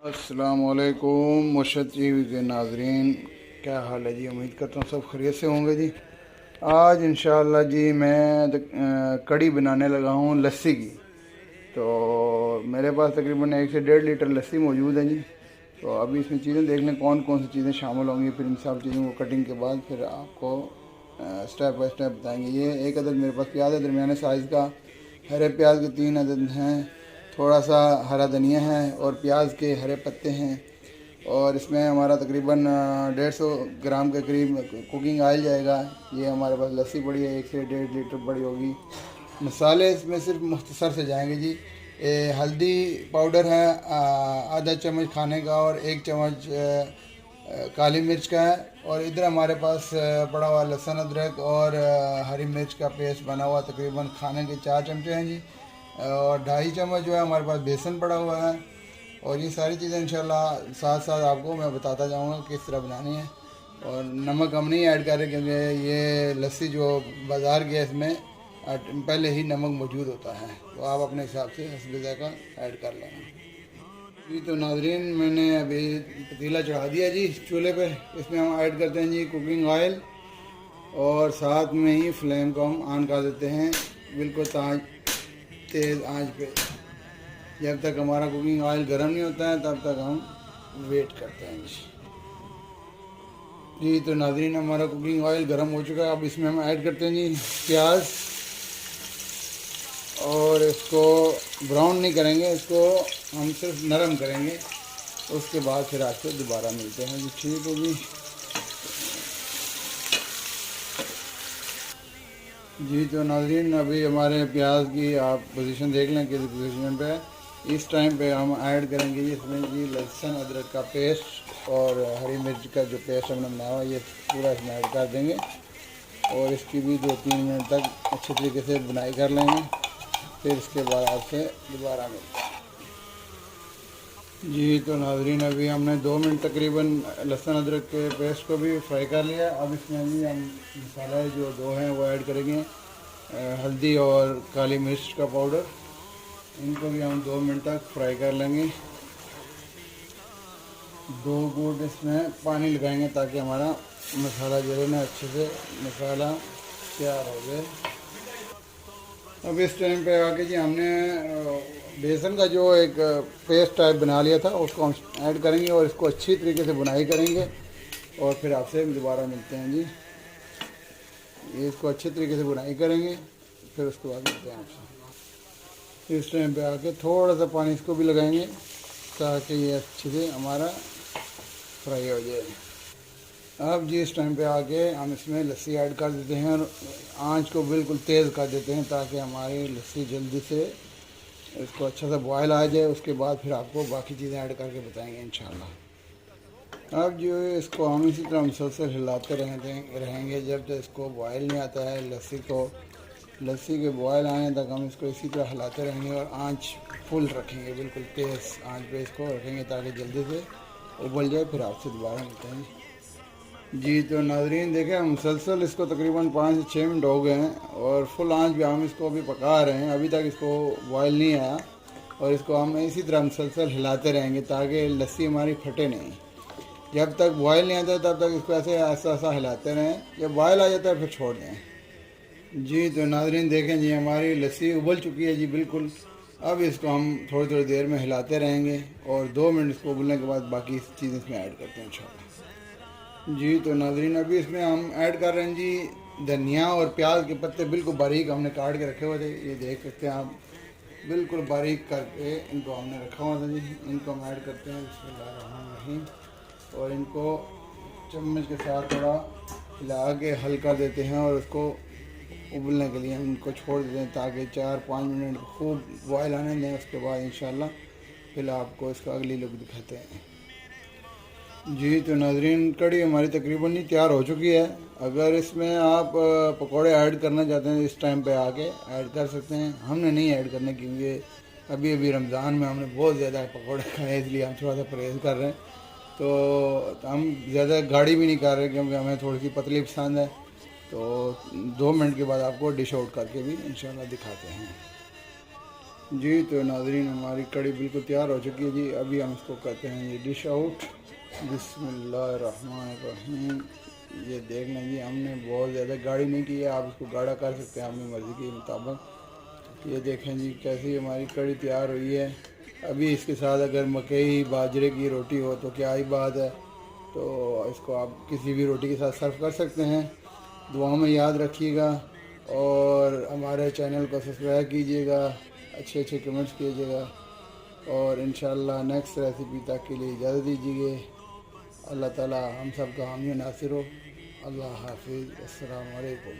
अस्सलामुअलैकुम मुर्शद टीवी के नाजरीन, क्या हाल है जी। उम्मीद करता हूँ सब खैरियत से होंगे जी। आज इंशाअल्लाह जी मैं कड़ी बनाने लगा हूँ लस्सी की। तो मेरे पास तकरीबन 1 से 1.5 लीटर लस्सी मौजूद है जी। तो अभी इसमें चीज़ें देख लें कौन कौन सी चीज़ें शामिल होंगी, फिर इन सब चीज़ों को कटिंग के बाद फिर आपको स्टेप बाय स्टेप बताएंगे। ये एक अदद मेरे पास प्याज है दरमियाने साइज़ का, हरे प्याज के 3 अदद हैं, थोड़ा सा हरा धनिया है और प्याज के हरे पत्ते हैं। और इसमें हमारा तकरीबन 150 ग्राम के करीब कुकिंग ऑयल जाएगा। ये हमारे पास लस्सी पड़ी है, 1 से 1.5 लीटर बड़ी होगी। मसाले इसमें सिर्फ मुख्तसर से जाएंगे जी। हल्दी पाउडर है आधा चम्मच खाने का और 1 चम्मच काली मिर्च का है। और इधर हमारे पास पड़ा हुआ लहसुन अदरक और हरी मिर्च का पेस्ट बना हुआ तकरीबन खाने के 4 चमचे हैं जी। और 2.5 चम्मच जो है हमारे पास बेसन पड़ा हुआ है। और ये सारी चीज़ें इंशाल्लाह साथ साथ आपको मैं बताता जाऊँगा किस तरह बनानी है। और नमक हम नहीं ऐड कर रहे क्योंकि ये लस्सी जो बाज़ार की है इसमें पहले ही नमक मौजूद होता है, तो आप अपने हिसाब से हस्ब ज़ायक़ा ऐड कर लेना जी। तो नाजरीन मैंने अभी पतीला चढ़ा दिया जी चूल्हे पे। इसमें हम ऐड करते हैं जी कुकिंग ऑयल और साथ में ही फ्लेम को हम ऑन कर देते हैं बिल्कुल तेज़ आंच पे। जब तक हमारा कुकिंग ऑयल गर्म नहीं होता है तब तक हम वेट करते हैं जी। तो नाज़रीन हमारा कुकिंग ऑयल गर्म हो चुका है। अब इसमें हम ऐड करते हैं जी प्याज, और इसको ब्राउन नहीं करेंगे, इसको हम सिर्फ नरम करेंगे। उसके बाद फिर आपसे दोबारा मिलते हैं जी। ठीक है जी। जी तो नाज़रीन अभी हमारे प्याज की आप पोजीशन देख लें किस पोजीशन पे है। इस टाइम पे हम ऐड करेंगे जी इसमें जी लहसुन अदरक का पेस्ट और हरी मिर्च का जो पेस्ट हमने बनाया हुआ ये पूरा इसमें ऐड कर देंगे। और इसकी भी 2-3 मिनट तक अच्छे तरीके से बुनाई कर लेंगे। फिर इसके बाद आपसे दोबारा मिलते हैं जी। तो नाज़रीन अभी हमने 2 मिनट तकरीबन लहसुन अदरक के पेस्ट को भी फ्राई कर लिया। अब इसमें भी हम मसाले जो दो हैं वो ऐड करेंगे, हल्दी और काली मिर्च का पाउडर। इनको भी हम 2 मिनट तक फ्राई कर लेंगे। 2 घूंट इसमें पानी लगाएंगे ताकि हमारा मसाला जो है ना अच्छे से मसाला तैयार हो जाए। अब इस टाइम पे आके जी हमने बेसन का जो एक पेस्ट टाइप बना लिया था उसको हम ऐड करेंगे और इसको अच्छी तरीके से बुनाई करेंगे। और फिर आपसे दोबारा मिलते हैं जी। ये इसको अच्छे तरीके से बुनाई करेंगे, फिर उसके बाद मिलते हैं आपसे। इस टाइम पे आके थोड़ा सा पानी इसको भी लगाएंगे ताकि ये अच्छे से हमारा फ्राई हो जाए। अब जी इस टाइम पे आके हम इसमें लस्सी ऐड कर देते हैं और आंच को बिल्कुल तेज़ कर देते हैं ताकि हमारी लस्सी जल्दी से इसको अच्छा सा बॉयल आ जाए। उसके बाद फिर आपको बाकी चीज़ें ऐड करके बताएंगे इंशाल्लाह। अब जो है इसको हम इसी तरह मुसलसल हिलाते रहेंगे जब तक इसको बॉयल नहीं आता है। लस्सी के बॉयल आने तक हम इसको इसी तरह हिलाते रहेंगे और आंच फुल रखेंगे, बिल्कुल तेज़ आंच पे इसको रखेंगे ताकि जल्दी से उबल जाए। फिर आपसे दोबारा मिलते हैं जी। तो नाजरीन देखें हम मुसलसल इसको तकरीबन 5 से 6 मिनट हो गए हैं और फुल आंच पे हम इसको अभी पका रहे हैं। अभी तक इसको बॉयल नहीं आया और इसको हम इसी तरह मुसलसल हिलाते रहेंगे ताकि लस्सी हमारी फटे नहीं। जब तक बॉयल नहीं आता तब तक इसको ऐसे ऐसा ऐसा हिलाते रहें, जब बॉयल आ जाता है फिर छोड़ दें जी। तो नाजरीन देखें जी हमारी लस्सी उबल चुकी है जी बिल्कुल। अब इसको हम थोड़ी थोड़ी देर में हिलाते रहेंगे और 2 मिनट इसको उबलने के बाद बाकी चीज़ें इसमें ऐड करते हैं इंशाल्लाह जी। तो नाजरीन अभी इसमें हम ऐड कर रहे हैं जी धनिया और प्याज के पत्ते बिल्कुल बारीक हमने काट के रखे हुए थे। ये देख सकते हैं आप बिल्कुल बारीक करके इनको हमने रखा हुआ था जी। इनको हम ऐड करते हैं बिस्मिल्लाहिर्रहमानिर्रहीम और इनको चम्मच के साथ थोड़ा हिला के हल्का देते हैं और उसको उबलने के लिए हम इनको छोड़ देते हैं ताकि 4-5 मिनट खूब बॉयल आने दें। उसके बाद इंशाल्लाह फिर आपको इसका अगली लुक दिखाते हैं जी। तो नाजरीन कड़ी हमारी तकरीबन ही तैयार हो चुकी है। अगर इसमें आप पकोड़े ऐड करना चाहते हैं इस टाइम पे आके ऐड कर सकते हैं। हमने नहीं ऐड करने क्योंकि अभी अभी रमज़ान में हमने बहुत ज़्यादा पकोड़े खाए, इसलिए हम थोड़ा सा परहेज़ कर रहे हैं। तो हम ज़्यादा गाढ़ी भी नहीं कर रहे क्योंकि हमें थोड़ी सी पतली पसंद है। तो 2 मिनट के बाद आपको डिश आउट करके भी इंशाल्लाह दिखाते हैं जी तो नाज़रीन, हमारी कड़ी बिल्कुल तैयार हो चुकी है जी। अभी हम इसको करते हैं ये डिश आउट। बिस्मिल्लाहिर्रहमानिर्रहीम। ये देखना जी, हमने बहुत ज़्यादा गाढ़ी नहीं की है, आप इसको गाढ़ा कर सकते हैं अपनी मर्ज़ी के मुताबिक। ये देखें जी कैसी हमारी कड़ी तैयार हुई है। अभी इसके साथ अगर मकई बाजरे की रोटी हो तो क्या ही बात है। तो इसको आप किसी भी रोटी के साथ सर्व कर सकते हैं। दुआ में याद रखिएगा और हमारे चैनल को सब्सक्राइब कीजिएगा, अच्छे अच्छे कमेंट्स कीजिएगा और इंशाअल्लाह नेक्स्ट रेसिपी तक के लिए इजाज़त दीजिए। अल्लाह ताला हम सब का हामी नासिर हो। अल्लाह हाफिज़। अस्सलाम वालेकुम।